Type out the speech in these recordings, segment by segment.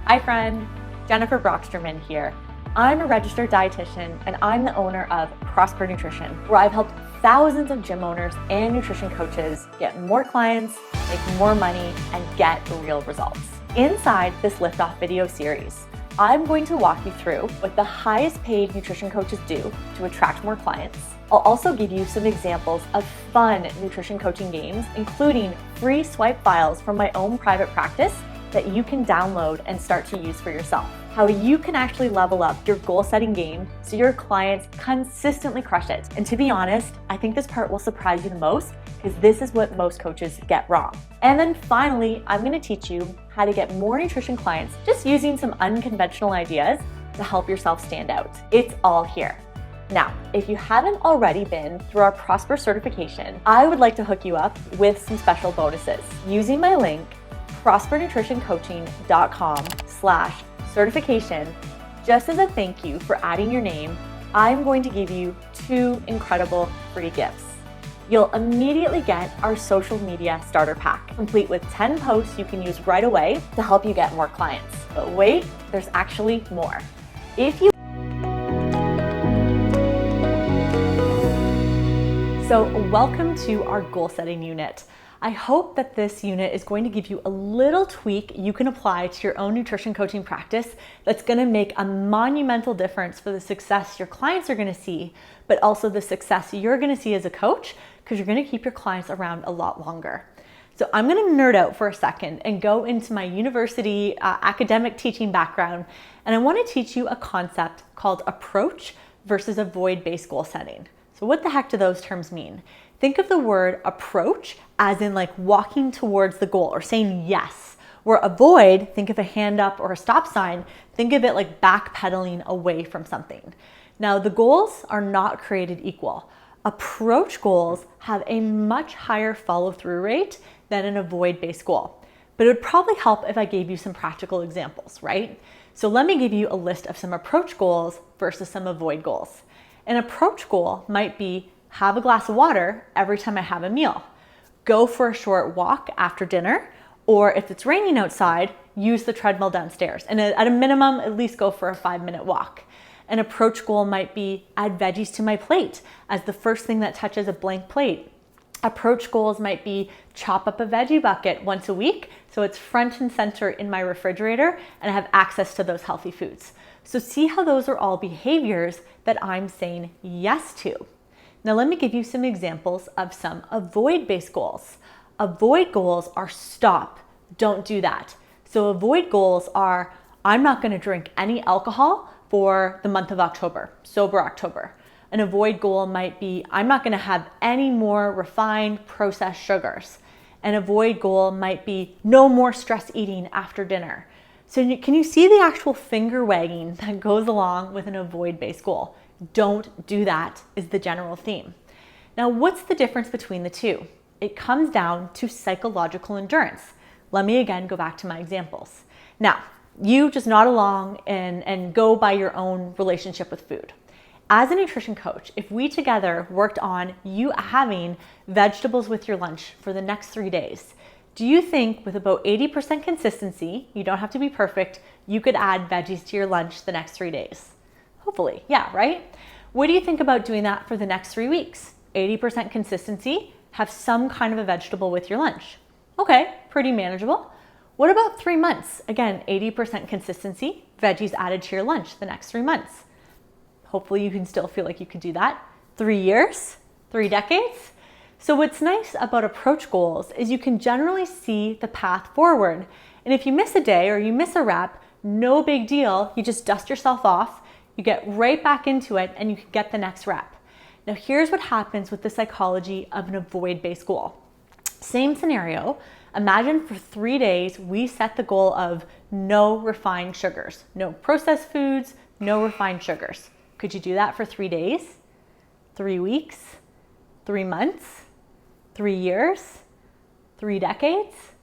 Hi friend, Jennifer Broxterman here. I'm a registered dietitian and I'm the owner of Prosper Nutrition, where I've helped thousands of gym owners and nutrition coaches get more clients, make more money, and get real results. Inside this LIFTOFF video series, I'm going to walk you through what the highest paid nutrition coaches do to attract more clients. I'll also give you some examples of fun nutrition coaching games, including free swipe files from my own private practice that you can download and start to use for yourself. How you can actually level up your goal setting game so your clients consistently crush it. And to be honest, I think this part will surprise you the most because this is what most coaches get wrong. And then finally, I'm going to teach you how to get more nutrition clients just using some unconventional ideas to help yourself stand out. It's all here. Now, if you haven't already been through our Prosper certification, I would like to hook you up with some special bonuses. Using my link, prospernutritioncoaching.com/certification, just as a thank you for adding your name, I'm going to give you 2 incredible free gifts. You'll immediately get our social media starter pack, complete with 10 posts you can use right away to help you get more clients. But wait, there's actually more. So welcome to our goal setting unit. I hope that this unit is going to give you a little tweak you can apply to your own nutrition coaching practice that's going to make a monumental difference for the success your clients are going to see, but also the success you're going to see as a coach because you're going to keep your clients around a lot longer. So I'm going to nerd out for a second and go into my university academic teaching background, and I want to teach you a concept called approach versus avoid-based goal setting. So what the heck do those terms mean? Think of the word approach as in like walking towards the goal or saying yes. Where avoid, think of a hand up or a stop sign, think of it like backpedaling away from something. Now the goals are not created equal. Approach goals have a much higher follow-through rate than an avoid-based goal. But it would probably help if I gave you some practical examples, right? So let me give you a list of some approach goals versus some avoid goals. An approach goal might be have a glass of water every time I have a meal. Go for a short walk after dinner, or if it's raining outside, use the treadmill downstairs. And at a minimum, at least go for a 5-minute walk. An approach goal might be add veggies to my plate as the first thing that touches a blank plate. Approach goals might be chop up a veggie bucket once a week so it's front and center in my refrigerator and I have access to those healthy foods. So see how those are all behaviors that I'm saying yes to. Now let me give you some examples of some avoid-based goals. Avoid goals are stop, don't do that. So avoid goals are I'm not going to drink any alcohol for the month of October, sober October. An avoid goal might be I'm not going to have any more refined processed sugars. An avoid goal might be no more stress eating after dinner. So can you see the actual finger wagging that goes along with an avoid-based goal? Don't do that is the general theme. Now, what's the difference between the two? It comes down to psychological endurance. Let me again go back to my examples. Now, you just nod along and go by your own relationship with food. As a nutrition coach, if we together worked on you having vegetables with your lunch for the next 3 days, do you think with about 80% consistency, you don't have to be perfect, you could add veggies to your lunch the next 3 days? Hopefully, yeah, right? What do you think about doing that for the next 3 weeks? 80% consistency, have some kind of a vegetable with your lunch. Okay, pretty manageable. What about 3 months? Again, 80% consistency, veggies added to your lunch the next 3 months. Hopefully you can still feel like you could do that. 3 years, 3 decades. So what's nice about approach goals is you can generally see the path forward. And if you miss a day or you miss a rep, no big deal. You just dust yourself off, you get right back into it, and you can get the next rep. Now here's what happens with the psychology of an avoid-based goal. Same scenario. Imagine for 3 days, we set the goal of no refined sugars, no processed foods, no refined sugars. Could you do that for 3 days, 3 weeks, 3 months, 3 years, 3 decades?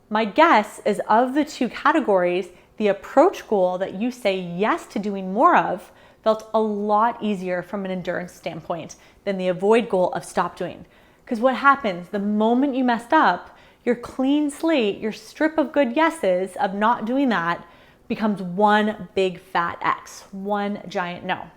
My guess is of the 2 categories, the approach goal that you say yes to doing more of felt a lot easier from an endurance standpoint than the avoid goal of stop doing. Because what happens the moment you messed up, your clean slate, your strip of good yeses of not doing that becomes one big fat X, one giant no.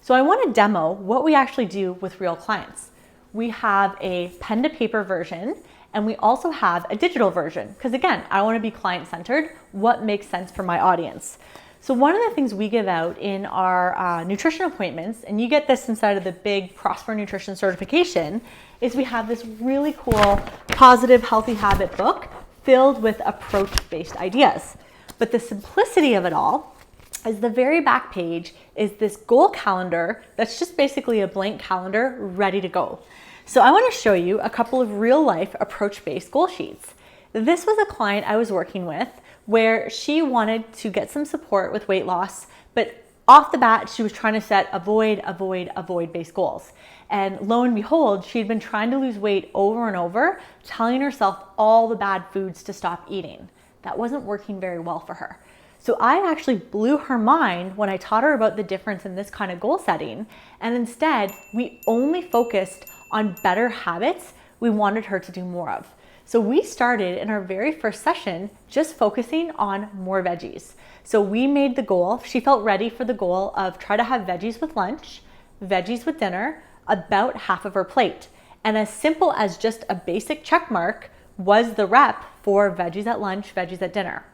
So I want to demo what we actually do with real clients. We have a pen to paper version, and we also have a digital version, because again, I want to be client-centered, what makes sense for my audience. So one of the things we give out in our nutrition appointments, and you get this inside of the big Prosper Nutrition certification, is we have this really cool positive healthy habit book filled with approach-based ideas. But the simplicity of it all is the very back page is this goal calendar that's just basically a blank calendar ready to go. So I want to show you a couple of real life approach-based goal sheets. This was a client I was working with where she wanted to get some support with weight loss, but off the bat, she was trying to set avoid based goals. And lo and behold, she'd been trying to lose weight over and over, telling herself all the bad foods to stop eating. That wasn't working very well for her. So I actually blew her mind when I taught her about the difference in this kind of goal setting. And instead, we only focused on better habits we wanted her to do more of. So we started in our very first session just focusing on more veggies. So we made the goal, she felt ready for the goal of try to have veggies with lunch, veggies with dinner, about half of her plate. And as simple as just a basic check mark was the rep for veggies at lunch, veggies at dinner.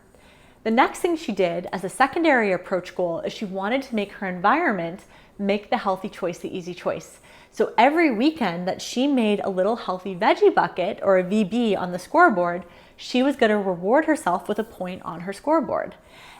The next thing she did as a secondary approach goal is she wanted to make her environment make the healthy choice the easy choice. So every weekend that she made a little healthy veggie bucket or a VB on the scoreboard, she was going to reward herself with a point on her scoreboard.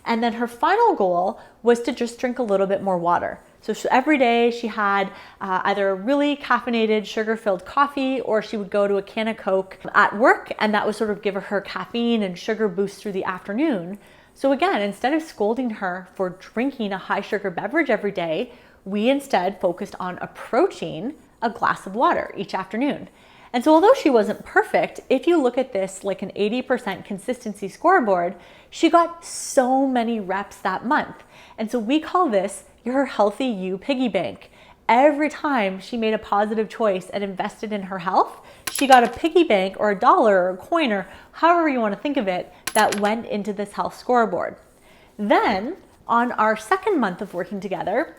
And then her final goal was to just drink a little bit more water. So every day she had either a really caffeinated, sugar-filled coffee, or she would go to a can of Coke at work, and that would sort of give her caffeine and sugar boost through the afternoon. So again, instead of scolding her for drinking a high sugar beverage every day, we instead focused on approaching a glass of water each afternoon. And so although she wasn't perfect, if you look at this like an 80% consistency scoreboard, she got so many reps that month. And so we call this your healthy you piggy bank. Every time she made a positive choice and invested in her health, she got a piggy bank or a dollar or a coin or however you want to think of it that went into this health scoreboard. Then on our second month of working together,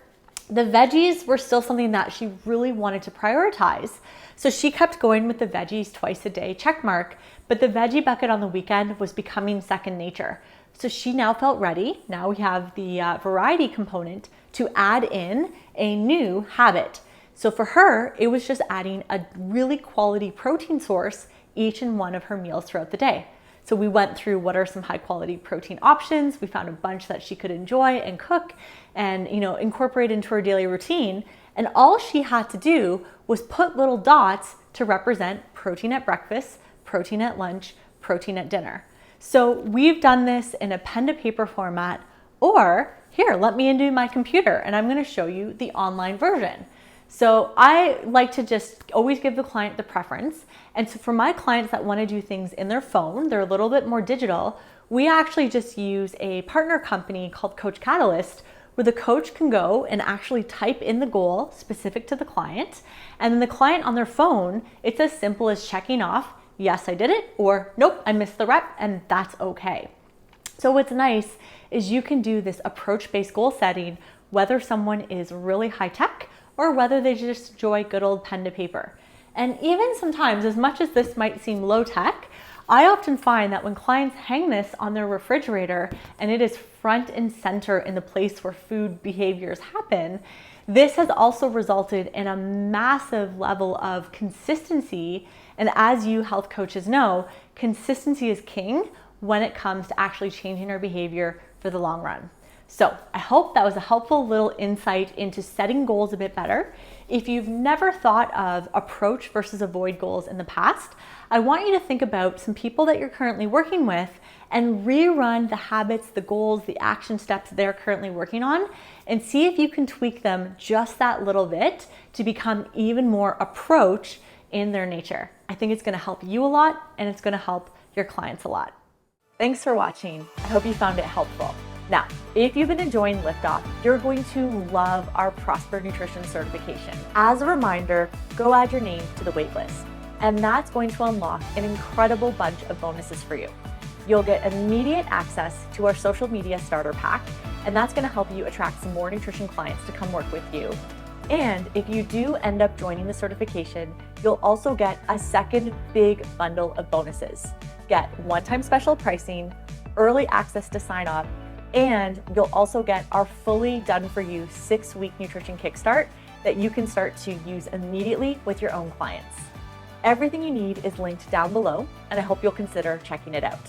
the veggies were still something that she really wanted to prioritize. So she kept going with the veggies twice a day check mark, but the veggie bucket on the weekend was becoming second nature. So she now felt ready. Now we have the variety component to add in a new habit. So for her, it was just adding a really quality protein source each in one of her meals throughout the day. So we went through what are some high quality protein options. We found a bunch that she could enjoy and cook and incorporate into her daily routine. And all she had to do was put little dots to represent protein at breakfast, protein at lunch, protein at dinner. So we've done this in a pen to paper format, or here, let me into my computer and I'm going to show you the online version. So I like to just always give the client the preference. And so for my clients that want to do things in their phone, they're a little bit more digital, we actually just use a partner company called Coach Catalyst, where the coach can go and actually type in the goal specific to the client. And then the client on their phone, it's as simple as checking off, yes, I did it, or nope, I missed the rep, and that's okay. So what's nice is you can do this approach-based goal setting, whether someone is really high tech or whether they just enjoy good old pen to paper. And even sometimes, as much as this might seem low tech, I often find that when clients hang this on their refrigerator and it is front and center in the place where food behaviors happen, this has also resulted in a massive level of consistency. And as you health coaches know, consistency is king when it comes to actually changing our behavior for the long run. So I hope that was a helpful little insight into setting goals a bit better. If you've never thought of approach versus avoid goals in the past, I want you to think about some people that you're currently working with and rerun the habits, the goals, the action steps they're currently working on, and see if you can tweak them just that little bit to become even more approach in their nature. I think it's going to help you a lot, and it's going to help your clients a lot. Thanks for watching. I hope you found it helpful. Now, if you've been enjoying LIFTOFF, you're going to love our Prosper Nutrition certification. As a reminder, go add your name to the waitlist, and that's going to unlock an incredible bunch of bonuses for you. You'll get immediate access to our social media starter pack, and that's going to help you attract some more nutrition clients to come work with you. And if you do end up joining the certification, you'll also get a second big bundle of bonuses. Get one-time special pricing, early access to sign up, and you'll also get our fully done for you 6-week nutrition kickstart that you can start to use immediately with your own clients. Everything you need is linked down below, and I hope you'll consider checking it out.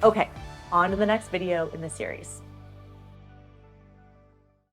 Okay, on to the next video in the series.